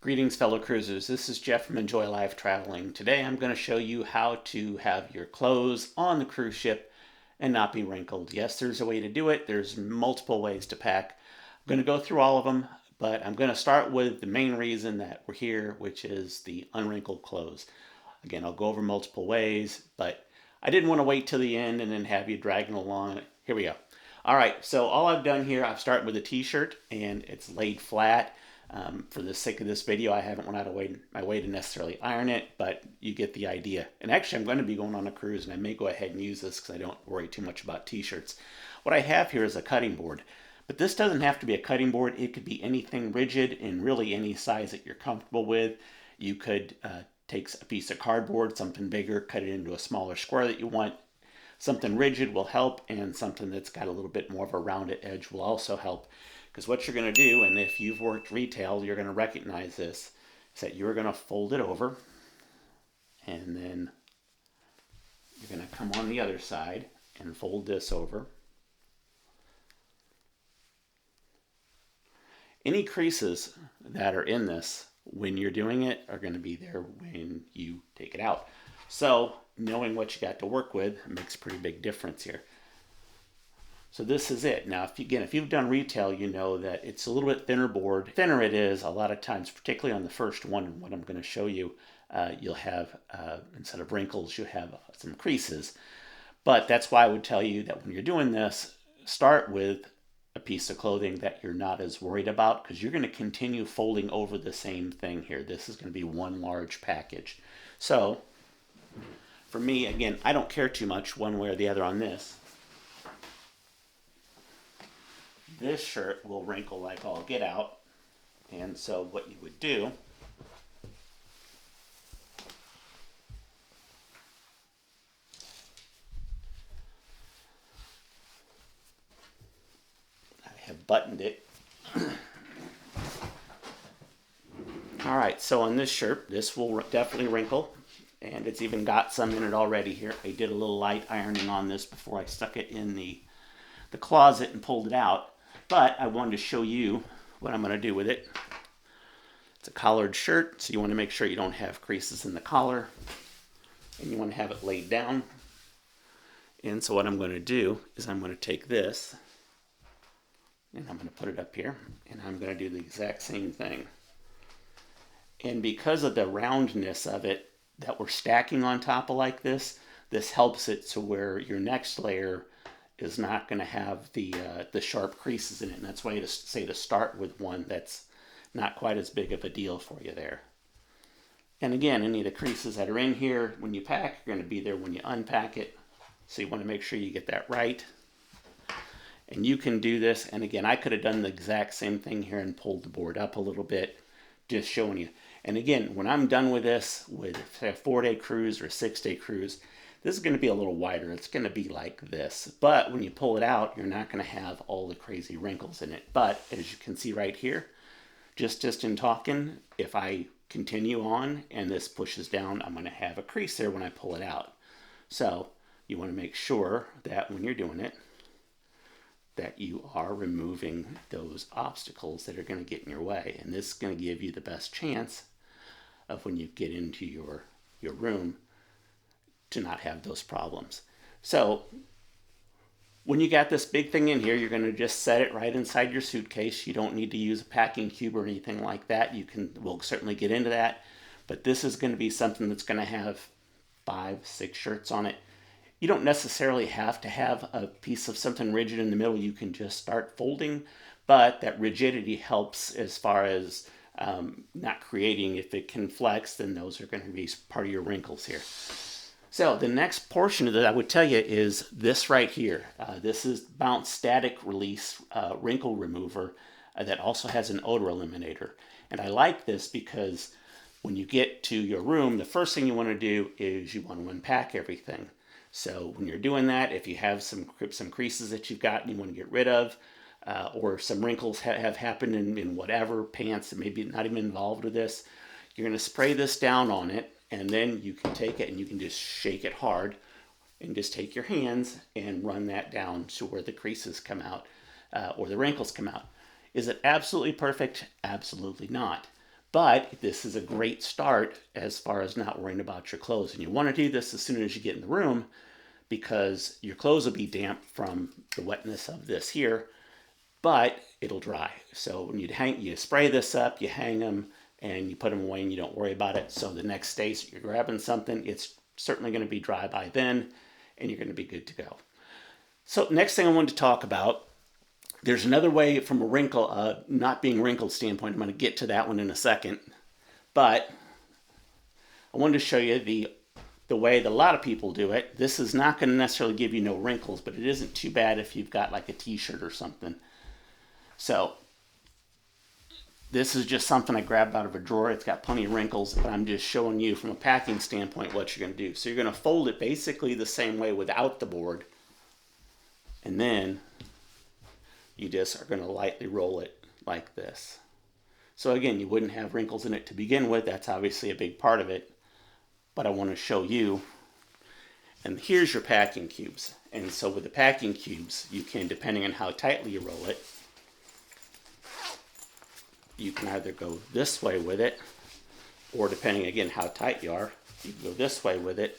Greetings, fellow cruisers. This is Jeff from Enjoy Life Traveling. Today I'm going to show you how to have your clothes on the cruise ship and not be wrinkled. Yes, there's a way to do it. There's multiple ways to pack. I'm going to go through all of them, but I'm going to start with the main reason that we're here, which is the unwrinkled clothes. Again, I'll go over multiple ways, but I didn't want to wait till the end and then have you dragging along. Here we go. All right, so all I've done here, I've started with a t-shirt and it's laid flat. For the sake of this video, I haven't went out of my way to necessarily iron it, but you get the idea. And actually, I'm going to be going on a cruise, and I may go ahead and use this because I don't worry too much about t-shirts. What I have here is a cutting board, but this doesn't have to be a cutting board. It could be anything rigid in really any size that you're comfortable with. You could take a piece of cardboard, something bigger, cut it into a smaller square that you want. Something rigid will help, and something that's got a little bit more of a rounded edge will also help. Because what you're going to do, and if you've worked retail, you're going to recognize this, is that you're going to fold it over, and then you're going to come on the other side and fold this over. Any creases that are in this when you're doing it are going to be there when you take it out. So knowing what you got to work with makes a pretty big difference here. So this is it. Now, if you've done retail, you know that it's a little bit thinner board. The thinner it is, a lot of times, particularly on the first one, what I'm going to show you, you'll have, instead of wrinkles, you have some creases. But that's why I would tell you that when you're doing this, start with a piece of clothing that you're not as worried about, because you're going to continue folding over the same thing here. This is going to be one large package. So for me, again, I don't care too much one way or the other on this. This shirt will wrinkle like all get out, and so what you would do I have buttoned it. All right, so on this shirt, this will definitely wrinkle, and it's even got some in it already here. I did a little light ironing on this before I stuck it in the closet and pulled it out. But I wanted to show you what I'm going to do with it. It's a collared shirt, so you want to make sure you don't have creases in the collar. And you want to have it laid down. And so what I'm going to do is I'm going to take this, and I'm going to put it up here, and I'm going to do the exact same thing. And because of the roundness of it that we're stacking on top of like this helps it to where your next layer is not going to have the sharp creases in it. And that's why I say to start with one that's not quite as big of a deal for you there. And again, any of the creases that are in here when you pack are going to be there when you unpack it. So you want to make sure you get that right. And you can do this. And again, I could have done the exact same thing here and pulled the board up a little bit, just showing you. And again, when I'm done with this, with a 4-day cruise or a 6-day cruise, this is going to be a little wider. It's going to be like this. But when you pull it out, you're not going to have all the crazy wrinkles in it. But as you can see right here, just in talking, if I continue on and this pushes down, I'm going to have a crease there when I pull it out. So you want to make sure that when you're doing it, that you are removing those obstacles that are going to get in your way. And this is going to give you the best chance of when you get into your room to not have those problems. So when you got this big thing in here, you're going to just set it right inside your suitcase. You don't need to use a packing cube or anything like that. We'll certainly get into that, but this is going to be something that's going to have 5-6 shirts on it. You don't necessarily have to have a piece of something rigid in the middle. You can just start folding, but that rigidity helps as far as not creating. If it can flex, then those are going to be part of your wrinkles here. So the next portion that I would tell you is this right here. This is Bounce Static Release Wrinkle Remover that also has an odor eliminator. And I like this because when you get to your room, the first thing you want to do is you want to unpack everything. So when you're doing that, if you have some creases that you've got and you want to get rid of, or some wrinkles have happened in whatever pants that maybe not even involved with this, you're going to spray this down on it. And then you can take it and you can just shake it hard and just take your hands and run that down to where the creases come out or the wrinkles come out. Is it absolutely perfect? Absolutely not. But this is a great start as far as not worrying about your clothes. And you want to do this as soon as you get in the room because your clothes will be damp from the wetness of this here, but it'll dry. So when you spray this up, you hang them, and you put them away and you don't worry about it. So the next day you're grabbing something, it's certainly going to be dry by then, and you're going to be good to go. So next thing I wanted to talk about, there's another way from a wrinkle, not being wrinkled standpoint. I'm going to get to that one in a second. But I wanted to show you the way that a lot of people do it. This is not going to necessarily give you no wrinkles, but it isn't too bad if you've got like a t-shirt or something. So this is just something I grabbed out of a drawer. It's got plenty of wrinkles, but I'm just showing you from a packing standpoint what you're going to do. So you're going to fold it basically the same way without the board. And then you just are going to lightly roll it like this. So again, you wouldn't have wrinkles in it to begin with. That's obviously a big part of it. But I want to show you. And here's your packing cubes. And so with the packing cubes, you can, depending on how tightly you roll it, you can either go this way with it, or depending again how tight you are, you can go this way with it.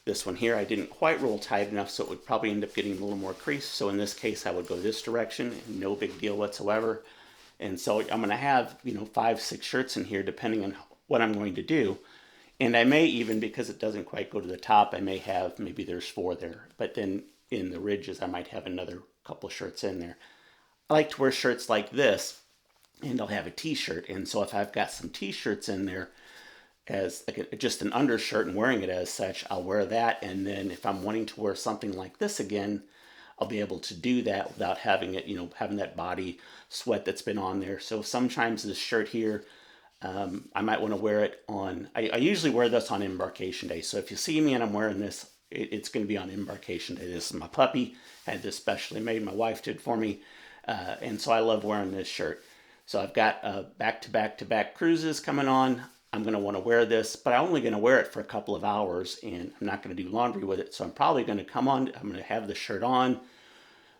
This one here, I didn't quite roll tight enough, so it would probably end up getting a little more crease. So in this case, I would go this direction, no big deal whatsoever. And so I'm going to have, 5, 6 shirts in here, depending on what I'm going to do. And I may even, because it doesn't quite go to the top, I may have, maybe there's 4 there. But then in the ridges, I might have another couple shirts in there. I like to wear shirts like this, and I'll have a t-shirt. And so if I've got some t-shirts in there, as like just an undershirt and wearing it as such, I'll wear that. And then if I'm wanting to wear something like this again, I'll be able to do that without having it, having that body sweat that's been on there. So sometimes this shirt here, I might want to wear it on, I usually wear this on embarkation day. So if you see me and I'm wearing this, it's going to be on embarkation day. This is my puppy. I had this specially made. My wife did for me. And so I love wearing this shirt. So I've got back-to-back cruises coming on. I'm going to want to wear this, but I'm only going to wear it for a couple of hours, and I'm not going to do laundry with it. So I'm probably going to I'm going to have the shirt on. I'm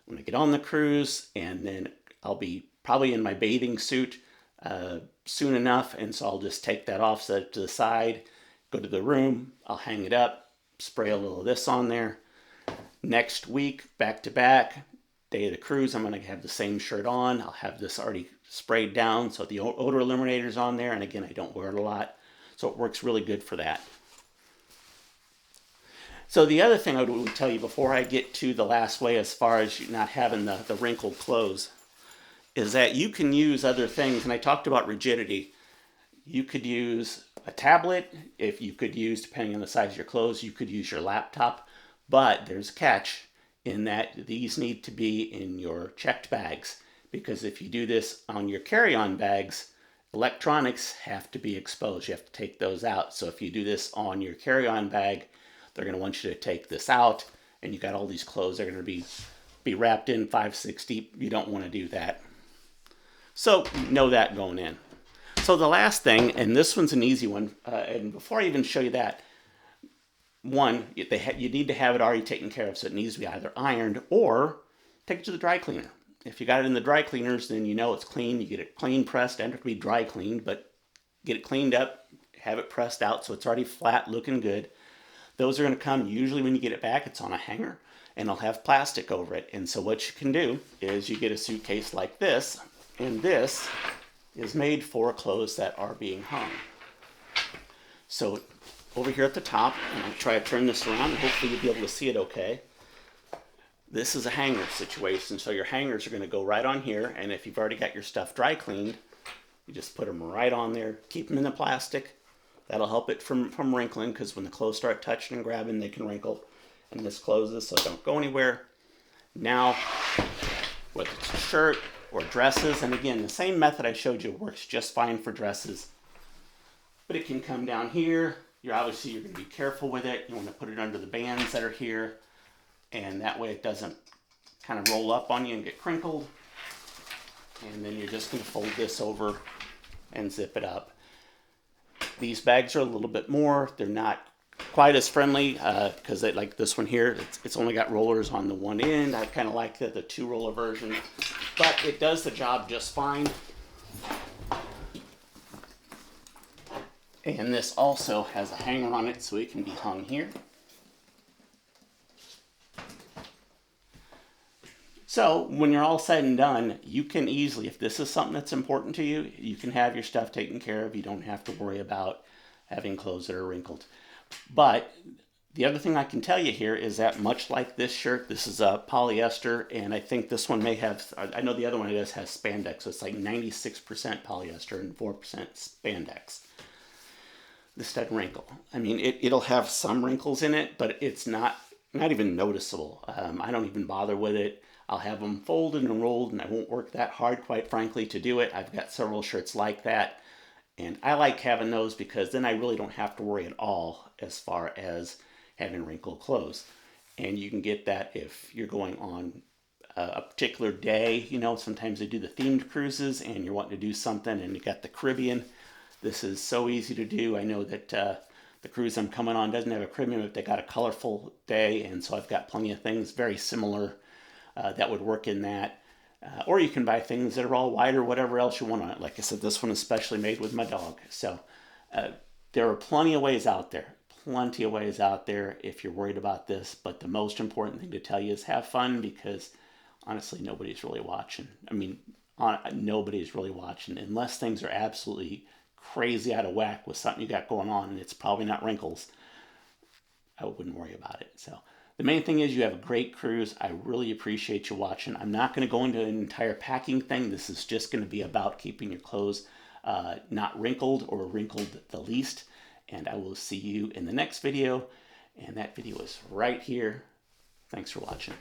going to get on the cruise, and then I'll be probably in my bathing suit soon enough. And so I'll just take that off, set it to the side, go to the room. I'll hang it up, spray a little of this on there. Next week, back-to-back, day of the cruise, I'm going to have the same shirt on. I'll have this already sprayed down, so the odor eliminator's on there. And again, I don't wear it a lot, so it works really good for that. So the other thing I would tell you before I get to the last way, as far as not having the wrinkled clothes, is that you can use other things. And I talked about rigidity. You could use a tablet. If you could use, depending on the size of your clothes, you could use your laptop. But there's a catch in that these need to be in your checked bags. Because if you do this on your carry-on bags, electronics have to be exposed. You have to take those out. So if you do this on your carry-on bag, they're going to want you to take this out. And you got all these clothes. They're going to be wrapped in 5, 6 deep. You don't want to do that. So know that going in. So the last thing, and this one's an easy one. And before I even show you that, one, you need to have it already taken care of. So it needs to be either ironed or take it to the dry cleaner. If you got it in the dry cleaners, then you know it's clean. You get it clean pressed. It doesn't have to be dry cleaned, but get it cleaned up, have it pressed out so it's already flat, looking good. Those are going to come, usually when you get it back, it's on a hanger, and it'll have plastic over it. And so what you can do is you get a suitcase like this, and this is made for clothes that are being hung. So over here at the top, and I'll try to turn this around, and hopefully you'll be able to see it okay. This is a hanger situation, so your hangers are going to go right on here, and if you've already got your stuff dry cleaned, you just put them right on there, keep them in the plastic. That'll help it from wrinkling, because when the clothes start touching and grabbing, they can wrinkle. And this closes, so don't go anywhere. Now, whether it's a shirt or dresses, and again, the same method I showed you works just fine for dresses. But it can come down here. You're going to be careful with it. You want to put it under the bands that are here. And that way it doesn't kind of roll up on you and get crinkled. And then you're just going to fold this over and zip it up. These bags are a little bit more. They're not quite as friendly because they like this one here. It's only got rollers on the one end. I kind of like the 2-roller version. But it does the job just fine. And this also has a hanger on it so it can be hung here. So when you're all said and done, you can easily, if this is something that's important to you, you can have your stuff taken care of. You don't have to worry about having clothes that are wrinkled. But the other thing I can tell you here is that much like this shirt, this is a polyester, and I think this one may have, I know the other one has spandex, so it's like 96% polyester and 4% spandex. This doesn't wrinkle. I mean, it'll have some wrinkles in it, but it's not even noticeable. I don't even bother with it. I'll have them folded and rolled, and I won't work that hard, quite frankly, to do it. I've got several shirts like that, and I like having those because then I really don't have to worry at all as far as having wrinkled clothes. And you can get that if you're going on a particular day. You know, sometimes they do the themed cruises, and you're wanting to do something, and you got the Caribbean. This is so easy to do. I know that the cruise I'm coming on doesn't have a Caribbean, but they got a colorful day, and so I've got plenty of things very similar that would work in that. Or you can buy things that are all white or whatever else you want on it. Like I said, this one is specially made with my dog. So there are plenty of ways out there. Plenty of ways out there if you're worried about this. But the most important thing to tell you is have fun, because honestly, nobody's really watching. I mean, nobody's really watching unless things are absolutely crazy out of whack with something you got going on, and it's probably not wrinkles. I wouldn't worry about it. So the main thing is you have a great cruise. I really appreciate you watching. I'm not going to go into an entire packing thing. This is just going to be about keeping your clothes not wrinkled or wrinkled the least. And I will see you in the next video. And that video is right here. Thanks for watching.